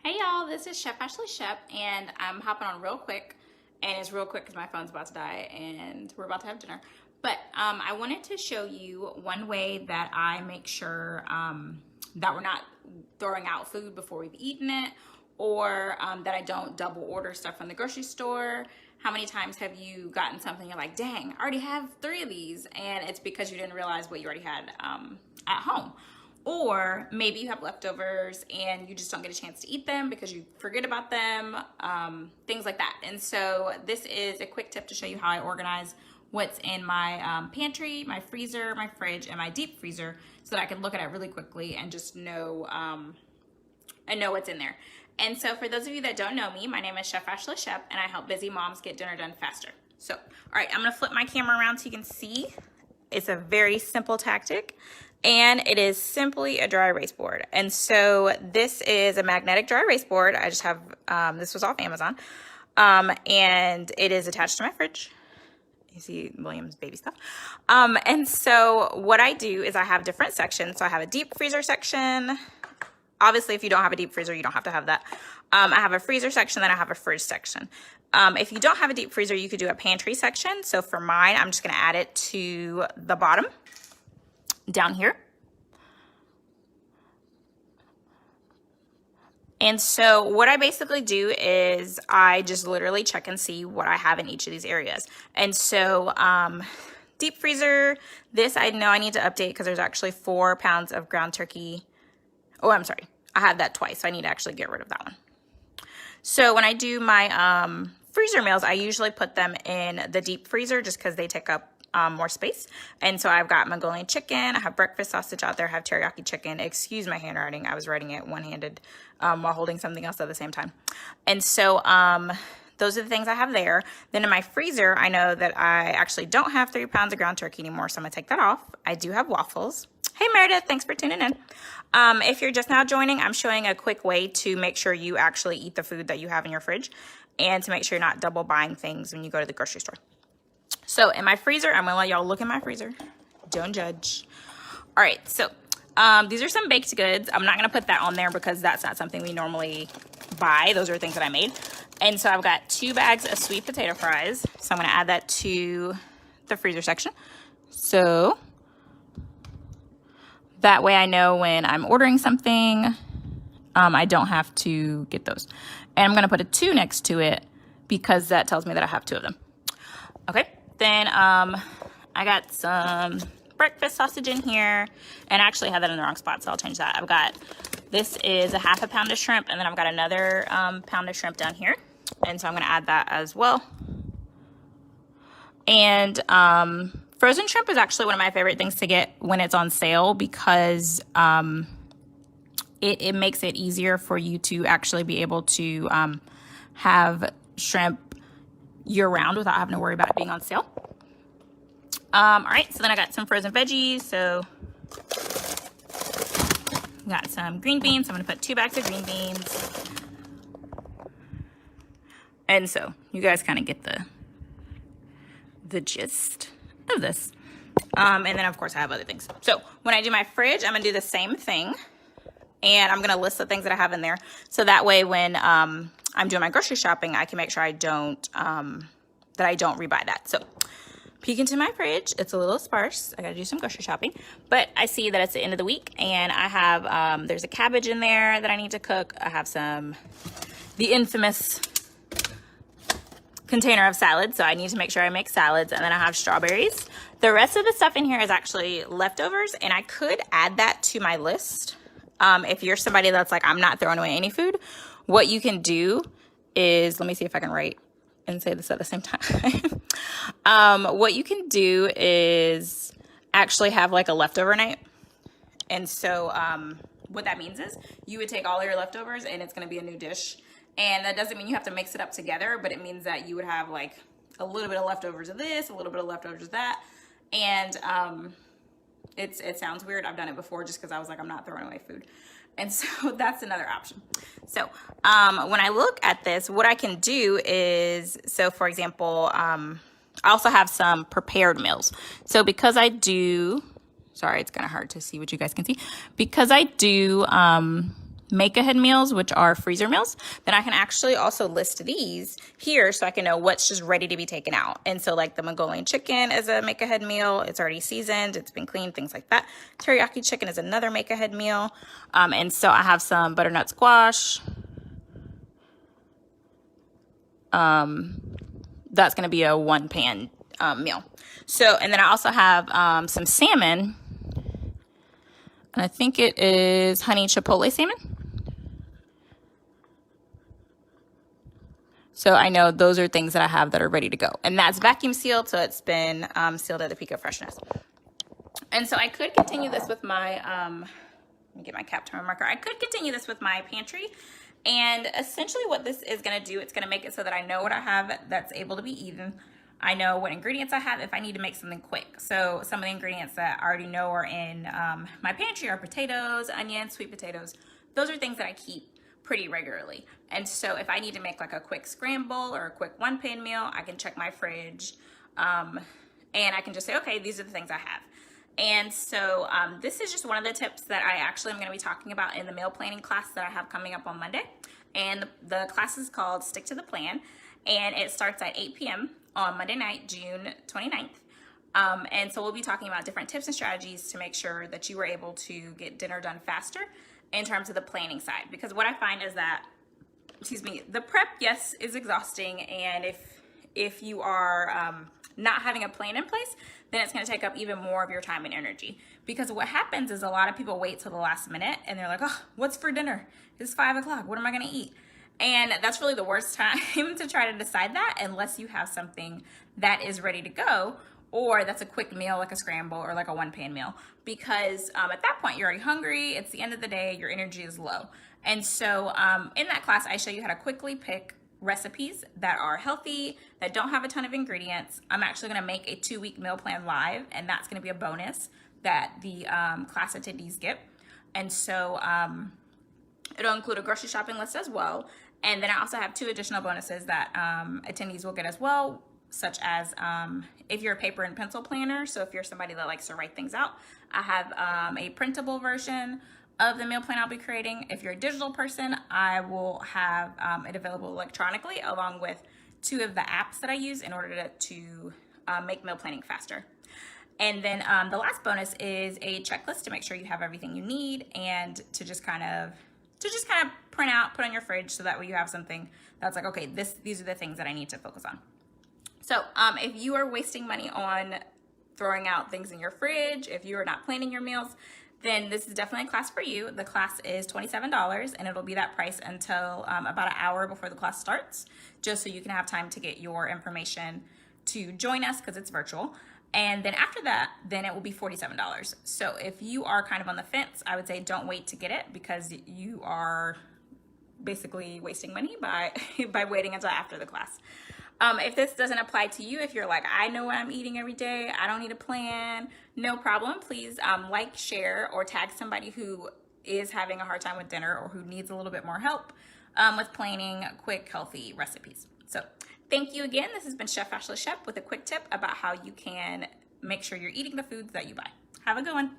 Hey y'all, this is Chef Ashley Shep, and I'm hopping on real quick, and it's real quick because my phone's about to die, and we're about to have dinner. But I wanted to show you one way that I make sure that we're not throwing out food before we've eaten it, or that I don't double order stuff from the grocery store. How many times have you gotten something you're like, dang, I already have 3 of these, and it's because you didn't realize what you already had at home. Or maybe you have leftovers and you just don't get a chance to eat them because you forget about them, things like that. And so this is a quick tip to show you how I organize what's in my pantry, my freezer, my fridge, and my deep freezer so that I can look at it really quickly and just know what's in there. And so for those of you that don't know me, my name is Chef Ashley Shep, and I help busy moms get dinner done faster. So, all right, I'm gonna flip my camera around so you can see. It's a very simple tactic, and it is simply a dry erase board. And so this is a magnetic dry erase board. I just have, this was off Amazon, and it is attached to my fridge. You see William's baby stuff. And so what I do is I have different sections. So I have a deep freezer section. Obviously, if you don't have a deep freezer, you don't have to have that. I have a freezer section, then I have a fridge section. If you don't have a deep freezer, you could do a pantry section. So for mine, I'm just gonna add it to the bottom down here. And so what I basically do is I just literally check and see what I have in each of these areas. And so deep freezer, this I know I need to update because there's actually 4 pounds of ground turkey. Oh, I'm sorry. I had that twice, so I need to actually get rid of that one. So when I do my freezer meals, I usually put them in the deep freezer just because they take up more space. And so I've got Mongolian chicken, I have breakfast sausage out there, I have teriyaki chicken. Excuse my handwriting. I was writing it one-handed while holding something else at the same time. And so those are the things I have there. Then in my freezer, I know that I actually don't have 3 pounds of ground turkey anymore, so I'm gonna take that off. I do have waffles. Hey Meredith, thanks for tuning in. If you're just now joining, I'm showing a quick way to make sure you actually eat the food that you have in your fridge and to make sure you're not double buying things when you go to the grocery store. So in my freezer, I'm gonna let y'all look in my freezer. Don't judge. All right, so these are some baked goods. I'm not gonna put that on there because that's not something we normally buy. Those are things that I made. And so I've got 2 bags of sweet potato fries. So I'm gonna add that to the freezer section. So that way I know when I'm ordering something, I don't have to get those. And I'm gonna put a 2 next to it because that tells me that I have 2 of them. Okay, then I got some breakfast sausage in here, and I actually had that in the wrong spot, so I'll change that. I've got, this is a 1/2 pound of shrimp, and then I've got another pound of shrimp down here. And so I'm gonna add that as well. And frozen shrimp is actually one of my favorite things to get when it's on sale because it makes it easier for you to actually be able to have shrimp year-round without having to worry about it being on sale. All right, so then I got some frozen veggies. So got some green beans. So I'm gonna put 2 bags of green beans. And so you guys kind of get the gist of this. And then of course I have other things. So when I do my fridge, I'm gonna do the same thing. And I'm gonna list the things that I have in there. So that way when I'm doing my grocery shopping, I can make sure I don't rebuy that. So peek into my fridge. It's a little sparse. I gotta do some grocery shopping. But I see that it's the end of the week and I have, there's a cabbage in there that I need to cook. I have the infamous container of salads, so I need to make sure I make salads, and then I have strawberries. The rest of the stuff in here is actually leftovers, and I could add that to my list. If you're somebody that's like, I'm not throwing away any food, what you can do is, let me see if I can write and say this at the same time. What you can do is actually have like a leftover night. And so what that means is you would take all of your leftovers and it's gonna be a new dish. And that doesn't mean you have to mix it up together, but it means that you would have like a little bit of leftovers of this, a little bit of leftovers of that. And it sounds weird. I've done it before just because I was like, I'm not throwing away food. And so that's another option. So when I look at this, what I can do is, so for example, I also have some prepared meals. So because I do, sorry, it's kind of hard to see what you guys can see. Because I do make-ahead meals, which are freezer meals, then I can actually also list these here so I can know what's just ready to be taken out. And so like the Mongolian chicken is a make-ahead meal. It's already seasoned, it's been cleaned, things like that. Teriyaki chicken is another make-ahead meal. And so I have some butternut squash. That's going to be a one pan meal. So, and then I also have some salmon. And I think it is honey chipotle salmon. So I know those are things that I have that are ready to go. And that's vacuum sealed, so it's been sealed at the peak of freshness. And so I could continue this with my, let me get my Pantry Marker. I could continue this with my pantry. And essentially what this is going to do, it's going to make it so that I know what I have that's able to be eaten. I know what ingredients I have if I need to make something quick. So some of the ingredients that I already know are in my pantry are potatoes, onions, sweet potatoes. Those are things that I keep pretty regularly. And so if I need to make like a quick scramble or a quick one pan meal, I can check my fridge and I can just say, okay, these are the things I have. And so this is just one of the tips that I actually am going to be talking about in the meal planning class that I have coming up on Monday. And the class is called Stick to the Plan, and it starts at 8 p.m. on Monday night, June 29th. And so we'll be talking about different tips and strategies to make sure that you are able to get dinner done faster in terms of the planning side. Because what I find is that, excuse me, the prep, yes, is exhausting. And if you are not having a plan in place, then it's going to take up even more of your time and energy. Because what happens is a lot of people wait till the last minute and they're like, oh, what's for dinner? It's 5 o'clock. What am I going to eat? And that's really the worst time to try to decide that unless you have something that is ready to go, or that's a quick meal like a scramble or like a one pan meal. Because at that point you're already hungry, it's the end of the day, your energy is low. And so in that class I show you how to quickly pick recipes that are healthy, that don't have a ton of ingredients. I'm actually going to make a 2-week meal plan live, and that's going to be a bonus that the class attendees get. And so it'll include a grocery shopping list as well. And then I also have 2 additional bonuses that attendees will get as well, such as if you're a paper and pencil planner. So if you're somebody that likes to write things out, I have a printable version of the meal plan I'll be creating. If you're a digital person, I will have it available electronically along with 2 of the apps that I use in order to make meal planning faster. And then the last bonus is a checklist to make sure you have everything you need, and to just kind of print out, put on your fridge, so that way you have something that's like, okay, these are the things that I need to focus on. So if you are wasting money on throwing out things in your fridge, if you are not planning your meals, then this is definitely a class for you. The class is $27, and it'll be that price until about an hour before the class starts, just so you can have time to get your information to join us, because it's virtual. And then after that, then it will be $47. So if you are kind of on the fence, I would say don't wait to get it, because you are basically wasting money by waiting until after the class. If this doesn't apply to you, if you're like, I know what I'm eating every day, I don't need a plan, no problem. Please like, share, or tag somebody who is having a hard time with dinner or who needs a little bit more help with planning quick, healthy recipes. So thank you again. This has been Chef Ashley Shep with a quick tip about how you can make sure you're eating the foods that you buy. Have a good one.